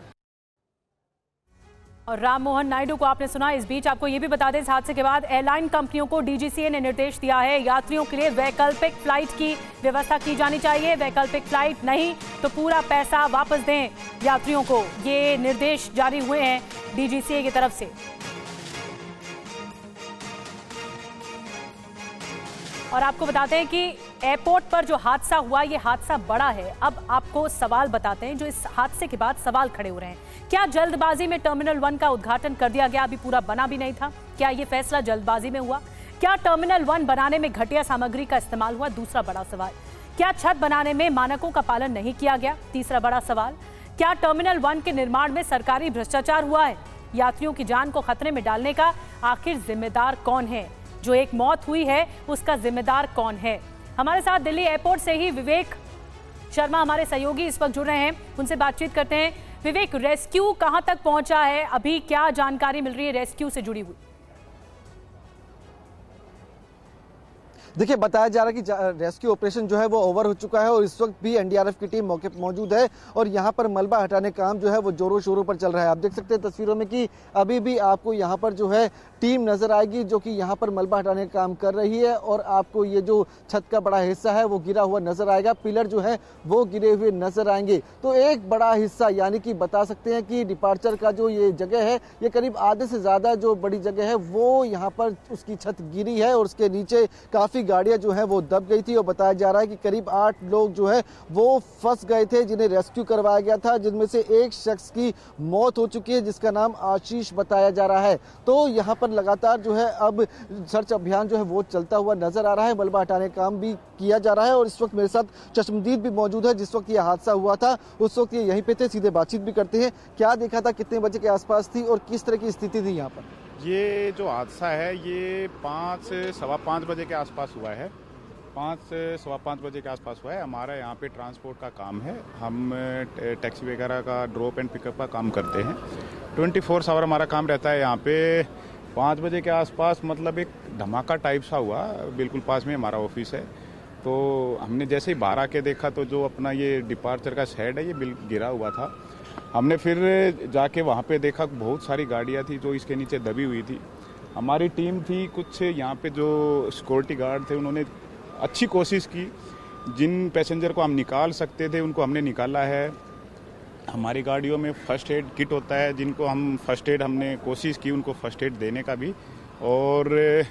और राम मोहन नायडू को आपने सुना। इस बीच आपको ये भी बता दें, इस हादसे के बाद एयरलाइन कंपनियों को डीजीसीए ने निर्देश दिया है, यात्रियों के लिए वैकल्पिक फ्लाइट की व्यवस्था की जानी चाहिए। वैकल्पिक फ्लाइट नहीं तो पूरा पैसा वापस दें यात्रियों को। ये निर्देश जारी हुए हैं डीजीसीए की तरफ से। और आपको बताते हैं कि एयरपोर्ट पर जो हादसा हुआ, ये हादसा बड़ा है। अब आपको सवाल बताते हैं जो इस हादसे के बाद सवाल खड़े हो रहे हैं। क्या जल्दबाजी में टर्मिनल 1 का उद्घाटन कर दिया गया? अभी पूरा बना भी नहीं था। क्या ये फैसला जल्दबाजी में हुआ? क्या टर्मिनल 1 बनाने में घटिया सामग्री का इस्तेमाल हुआ? दूसरा बड़ा सवाल। क्या छत बनाने में मानकों का पालन नहीं किया गया? तीसरा बड़ा सवाल। क्या टर्मिनल 1 के निर्माण में सरकारी भ्रष्टाचार हुआ है? यात्रियों की जान को खतरे में डालने का आखिर जिम्मेदार कौन है? जो एक मौत हुई है उसका जिम्मेदार कौन है? हमारे साथ दिल्ली एयरपोर्ट से ही विवेक शर्मा हमारे सहयोगी इस वक्त जुड़ रहे हैं, उनसे बातचीत करते हैं। विवेक, रेस्क्यू कहां तक पहुंचा है? अभी क्या जानकारी मिल रही है रेस्क्यू से जुड़ी हुई? देखिए, बताया जा रहा है कि रेस्क्यू ऑपरेशन जो है वो ओवर हो चुका है और इस वक्त भी एनडीआरएफ की टीम मौके पर मौजूद है और यहाँ पर मलबा हटाने का काम जो है वो जोरों शोरों पर चल रहा है। आप देख सकते हैं तस्वीरों में कि अभी भी आपको यहाँ पर जो है टीम नजर आएगी जो कि यहाँ पर मलबा हटाने का काम कर रही है और आपको ये जो छत का बड़ा हिस्सा है वो गिरा हुआ नजर आएगा, पिलर जो है वो गिरे हुए नजर आएंगे। तो एक बड़ा हिस्सा यानी कि बता सकते हैं कि डिपार्चर का जो ये जगह है, ये करीब आधे से ज्यादा जो बड़ी जगह है वो यहाँ पर उसकी छत गिरी है और उसके नीचे काफी गाड़ियां जो है वो दब गई थी और बताया जा रहा है कि करीब 8 लोग जो है वो फंस गए थे जिन्हें रेस्क्यू करवाया गया था, जिनमें से एक शख्स की मौत हो चुकी है जिसका नाम आशीष बताया जा रहा है। तो यहाँ पर लगातार जो है अब सर्च अभियान जो है वो चलता हुआ नजर आ रहा है, मलबा हटाने का काम भी किया जा रहा है और इस वक्त मेरे साथ चश्मदीद भी मौजूद है। जिस वक्त ये हादसा हुआ था उस वक्त ये यहीं पे थे, सीधे बातचीत भी करते हैं। क्या देखा था, कितने बजे के आसपास थी और किस तरह की स्थिति थी यहाँ पर? ये जो हादसा है ये 5 से सवा 5 बजे के आसपास हुआ है। 5 से सवा 5 बजे के आसपास हुआ है। हमारा यहाँ पे ट्रांसपोर्ट का काम है, हम टैक्सी वगैरह का ड्रॉप एंड पिकअप का काम करते हैं। 24 आवर हमारा काम रहता है यहाँ पे। 5 बजे के आसपास मतलब एक धमाका टाइप सा हुआ, बिल्कुल पास में हमारा ऑफिस है। तो हमने जैसे ही बाहर आके देखा तो जो अपना ये डिपार्चर का शेड है ये गिरा हुआ था। हमने फिर जाके वहाँ पे देखा बहुत सारी गाड़ियाँ थी जो इसके नीचे दबी हुई थी। हमारी टीम थी, कुछ यहाँ पे जो सिक्योरिटी गार्ड थे उन्होंने अच्छी कोशिश की, जिन पैसेंजर को हम निकाल सकते थे उनको हमने निकाला है। हमारी गाड़ियों में फर्स्ट एड किट होता है, जिनको हम फर्स्ट एड हमने कोशिश की उनको फर्स्ट एड देने का भी, और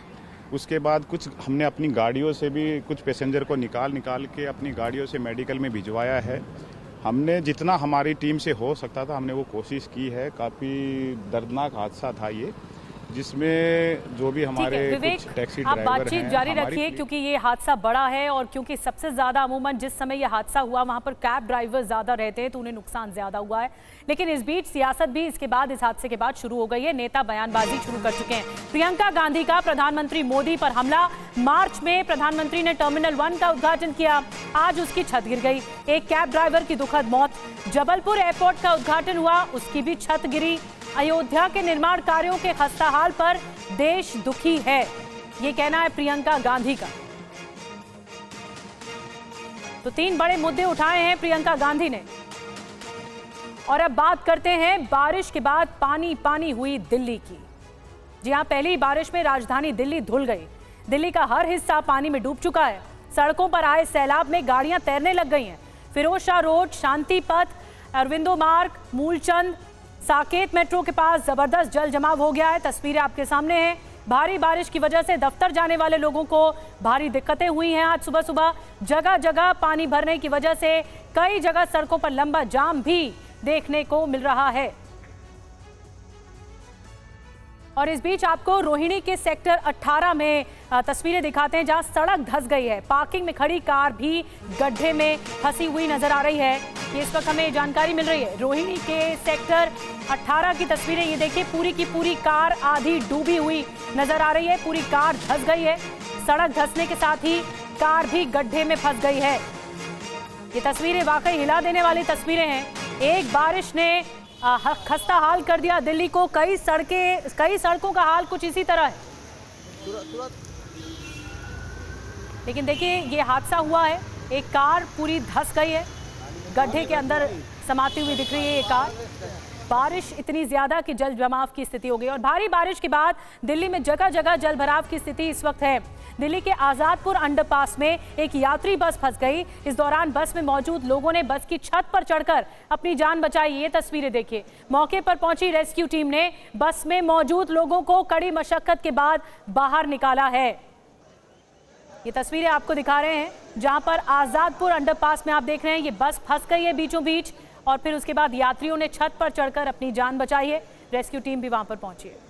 उसके बाद कुछ हमने अपनी गाड़ियों से भी कुछ पैसेंजर को निकाल के अपनी गाड़ियों से मेडिकल में भिजवाया है। हमने जितना हमारी टीम से हो सकता था हमने वो कोशिश की है। काफ़ी दर्दनाक हादसा था ये, जिसमें जो भी हमारे कुछ टैक्सी ड्राइवर हैं, आप बातचीत जारी रखिए क्योंकि ये हादसा बड़ा है और क्योंकि सबसे ज्यादा अमूमन जिस समय ये हादसा हुआ वहां पर कैब ड्राइवर ज्यादा रहते हैं तो उन्हें नुकसान ज्यादा हुआ है। लेकिन इस बीच सियासत भी इसके बाद, इस हादसे के बाद शुरू हो गई है। नेता बयानबाजी शुरू कर चुके हैं। प्रियंका गांधी का प्रधानमंत्री मोदी पर हमला। मार्च में प्रधानमंत्री ने टर्मिनल 1 का उद्घाटन किया, आज उसकी छत गिर गई। एक कैब ड्राइवर की दुखद मौत। जबलपुर एयरपोर्ट का उद्घाटन हुआ, उसकी भी छत गिरी। अयोध्या के निर्माण कार्यों के खस्ताहाल पर देश दुखी है, ये कहना है प्रियंका गांधी का। तो 3 बड़े मुद्दे उठाए हैं प्रियंका गांधी ने। और अब बात करते हैं बारिश के बाद पानी पानी हुई दिल्ली की। जी हां, पहली बारिश में राजधानी दिल्ली धुल गई। दिल्ली का हर हिस्सा पानी में डूब चुका है। सड़कों पर आए सैलाब में गाड़ियां तैरने लग गई हैं। फिरोज शाह रोड, शांति पथ, अरविंदो मार्ग, मूलचंद, साकेत मेट्रो के पास जबरदस्त जल जमाव हो गया है। तस्वीरें आपके सामने हैं। भारी बारिश की वजह से दफ्तर जाने वाले लोगों को भारी दिक्कतें हुई हैं। आज सुबह सुबह जगह जगह पानी भरने की वजह से कई जगह सड़कों पर लंबा जाम भी देखने को मिल रहा है। और इस बीच आपको रोहिणी के सेक्टर 18 में तस्वीरें दिखाते हैं, जहां सड़क धंस गई है। पार्किंग में खड़ी कार भी गड्ढे में फंसी हुई नजर आ रही है। ये इस वक्त हमें जानकारी मिल रही है। रोहिणी के सेक्टर 18 की तस्वीरें ये देखिए, पूरी की पूरी कार आधी डूबी हुई नजर आ रही है। पूरी कार धंस गई है। सड़क धंसने के साथ ही कार भी गड्ढे में फंस गई है। ये तस्वीरें वाकई हिला देने वाली तस्वीरें हैं। एक बारिश ने खस्ता हाल कर दिया दिल्ली को। कई सड़कों का हाल कुछ इसी तरह है। लेकिन देखिए, ये हादसा हुआ है। एक कार पूरी धंस गई है, गड्ढे के अंदर समाती हुई दिख रही है ये कार। बारिश इतनी ज्यादा कि जल जमाव की स्थिति हो गई। और भारी बारिश के बाद दिल्ली में जगह जगह जल भराव की स्थिति इस वक्त है। दिल्ली के आजादपुर अंडरपास में एक यात्री बस फंस गई। इस दौरान बस में मौजूद लोगों ने बस की छत पर चढ़कर अपनी जान बचाई। ये तस्वीरें देखिए। मौके पर पहुंची रेस्क्यू टीम ने बस में मौजूद लोगों को कड़ी मशक्कत के बाद बाहर निकाला है। ये तस्वीरें आपको दिखा रहे हैं, जहां पर आजादपुर अंडरपास में आप देख रहे हैं ये बस फंस गई है बीचों बीच। और फिर उसके बाद यात्रियों ने छत पर चढ़कर अपनी जान बचाई है। रेस्क्यू टीम भी वहां पर पहुंची है।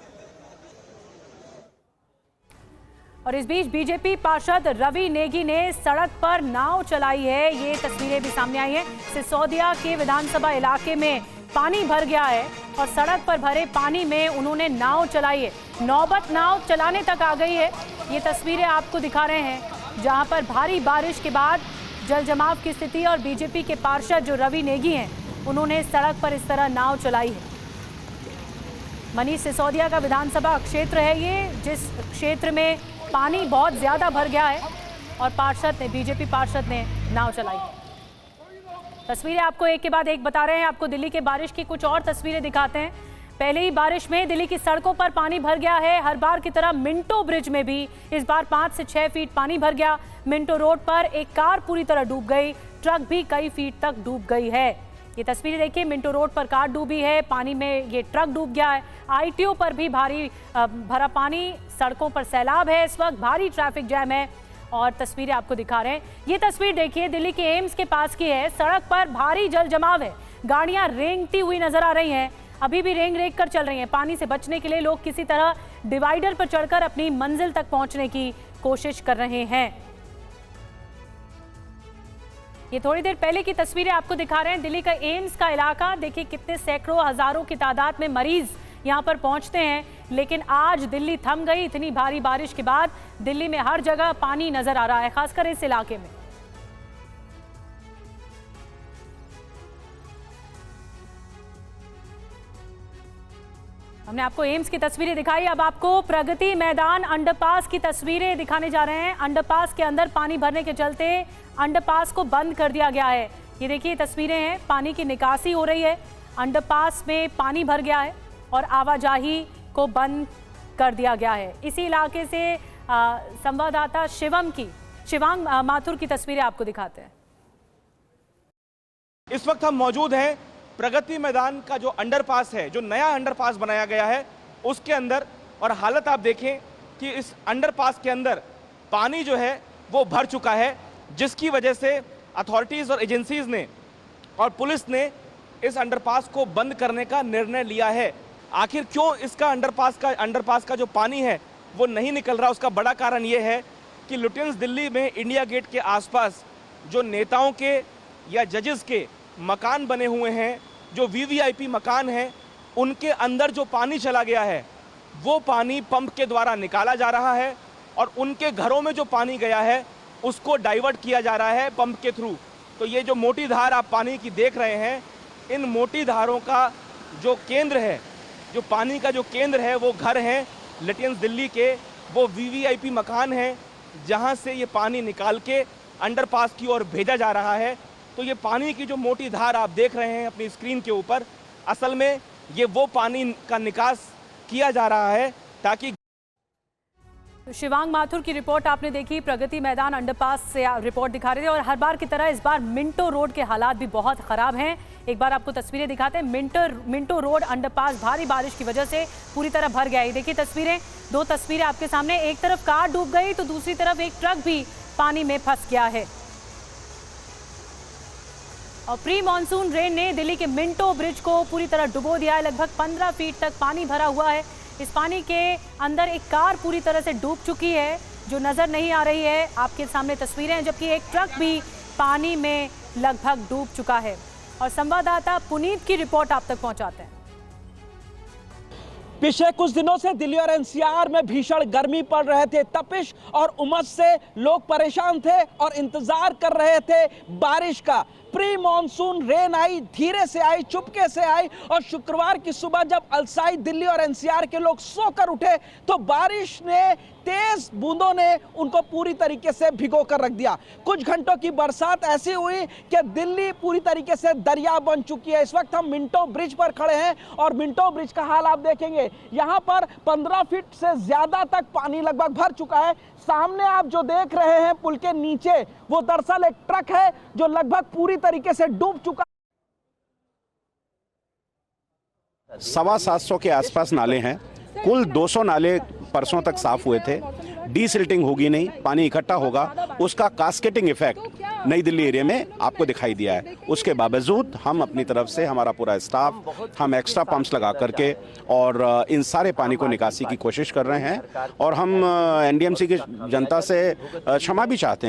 और इस बीच बीजेपी पार्षद रवि नेगी ने सड़क पर नाव चलाई है। ये तस्वीरें भी सामने आई हैं। सिसोदिया के विधानसभा इलाके में पानी भर गया है और सड़क पर भरे पानी में उन्होंने नाव चलाई है। नौबत नाव चलाने तक आ गई है। ये तस्वीरें आपको दिखा रहे हैं, जहां पर भारी बारिश के बाद जल जमाव की स्थिति और बीजेपी के पार्षद जो रवि नेगी हैं, उन्होंने सड़क पर इस तरह नाव चलाई है। मनीष सिसोदिया का विधानसभा क्षेत्र है ये, जिस क्षेत्र में पानी बहुत ज्यादा भर गया है और बीजेपी पार्षद ने नाव चलाई। तस्वीरें आपको एक के बाद एक बता रहे हैं। आपको दिल्ली के बारिश की कुछ और तस्वीरें दिखाते हैं। पहले ही बारिश में दिल्ली की सड़कों पर पानी भर गया है। हर बार की तरह मिंटो ब्रिज में भी इस बार 5 से 6 फीट पानी भर गया। मिंटो रोड पर एक कार पूरी तरह डूब गई, ट्रक भी कई फीट तक डूब गई है। ये तस्वीरें देखिए, मिंटो रोड पर कार डूबी है, पानी में ये ट्रक डूब गया है। आईटीओ पर भी भारी भरा पानी, सड़कों पर सैलाब है। इस वक्त भारी ट्रैफिक जैम है और तस्वीरें आपको दिखा रहे हैं। ये तस्वीर देखिए, दिल्ली के एम्स के पास की है। सड़क पर भारी जल जमाव है। गाड़ियां रेंगती हुई नजर आ रही हैं, अभी भी रेंग कर चल रही हैं। पानी से बचने के लिए लोग किसी तरह डिवाइडर पर चढ़कर अपनी मंजिल तक पहुंचने की कोशिश कर रहे हैं। ये थोड़ी देर पहले की तस्वीरें आपको दिखा रहे हैं। दिल्ली का एम्स का इलाका देखिए, कितने सैकड़ों हजारों की तादाद में मरीज यहां पर पहुंचते हैं। लेकिन आज दिल्ली थम गई। इतनी भारी बारिश के बाद दिल्ली में हर जगह पानी नजर आ रहा है, खासकर इस इलाके में। हमने आपको एम्स की तस्वीरें दिखाई। अब आपको प्रगति मैदान अंडरपास की तस्वीरें दिखाने जा रहे हैं। अंडरपास के अंदर पानी भरने के चलते अंडरपास को बंद कर दिया गया है। ये देखिए तस्वीरें हैं, पानी की निकासी हो रही है। अंडरपास में पानी भर गया है और आवाजाही को बंद कर दिया गया है। इसी इलाके से संवाददाता शिवांग माथुर की तस्वीरें आपको दिखाते हैं। इस वक्त हम मौजूद हैं प्रगति मैदान का जो अंडरपास है, जो नया अंडरपास बनाया गया है उसके अंदर। और हालत आप देखें कि इस अंडरपास के अंदर पानी जो है वो भर चुका है, जिसकी वजह से अथॉरिटीज़ और एजेंसीज ने और पुलिस ने इस अंडरपास को बंद करने का निर्णय लिया है। आखिर क्यों इसका अंडरपास का जो पानी है वो नहीं निकल रहा, उसका बड़ा कारण ये है कि लुटियंस दिल्ली में इंडिया गेट के आसपास जो नेताओं के या जजेस के मकान बने हुए हैं, जो वीवीआईपी मकान हैं, उनके अंदर जो पानी चला गया है वो पानी पंप के द्वारा निकाला जा रहा है और उनके घरों में जो पानी गया है उसको डाइवर्ट किया जा रहा है पंप के थ्रू। तो ये जो मोटी धार आप पानी की देख रहे हैं, इन मोटी धारों का जो केंद्र है, जो पानी का जो केंद्र है वो घर हैं लुटियंस दिल्ली के, वो वीवीआईपी मकान हैं जहां से ये पानी निकाल के अंडरपास की ओर भेजा जा रहा है। तो ये पानी की जो मोटी धार आप देख रहे हैं अपनी स्क्रीन के ऊपर, असल में ये वो पानी का निकास किया जा रहा है ताकि तो शिवांग माथुर की रिपोर्ट आपने देखी, प्रगति मैदान अंडरपास से रिपोर्ट दिखा रहे थे और हर बार की तरह इस बार मिंटो रोड के हालात भी बहुत खराब हैं। एक बार आपको तस्वीरें दिखाते हैं। मिंटो रोड अंडरपास भारी बारिश की वजह से पूरी तरह भर गया है। देखिए तस्वीरें, दो तस्वीरें आपके सामने, एक तरफ कार डूब गई तो दूसरी तरफ एक ट्रक भी पानी में फंस गया है। और प्री मानसून रेन ने दिल्ली के मिंटो ब्रिज को पूरी तरह डुबो दिया है। लगभग 15 फीट तक पानी भरा हुआ है। इस पानी के अंदर एक कार पूरी तरह से डूब चुकी है जो नजर नहीं आ रही है। आपके सामने तस्वीरें हैं, जबकि एक ट्रक भी पानी में लगभग डूब चुका है। और संवाददाता पुनीत की रिपोर्ट आप तक पहुंचाते हैं। पिछले कुछ दिनों से दिल्ली और एनसीआर में भीषण गर्मी पड़ रहे थे। तपिश और उमस से लोग परेशान थे और इंतजार कर रहे थे बारिश का। प्री मॉनसून रेन आई, धीरे से आई, चुपके से आई और शुक्रवार की सुबह जब अलसाई दिल्ली और एनसीआर के लोग सोकर उठे तो बारिश ने, तेज बूंदों ने उनको पूरी तरीके से भिगो कर रख दिया। कुछ घंटों की बरसात ऐसी हुई कि दिल्ली पूरी तरीके से दरिया बन चुकी है। इस वक्त हम मिंटो ब्रिज पर खड़े हैं और मिंटो ब्रिज का हाल आप देखेंगे। यहाँ पर 15 फीट से ज्यादा तक पानी लगभग भर चुका है। सामने आप जो देख रहे हैं पुल के नीचे, वो दरअसल एक ट्रक है जो लगभग पूरी तरीके से डूब चुका। 750 के आसपास नाले हैं। कुल 200 नाले परसों तक साफ हुए थे। डीसिल्टिंग होगी नहीं, पानी इकट्ठा होगा, उसका कास्केटिंग इफेक्ट नई दिल्ली एरिया में आपको दिखाई दिया है। उसके बावजूद हम अपनी तरफ से, हमारा पूरा स्टाफ, हम एक्स्ट्रा पंप्स लगा करके और इन सारे पानी को निकासी की कोशिश कर रहे हैं। और हम एनडीएमसी की जनता से क्षमा भी चाहते हैं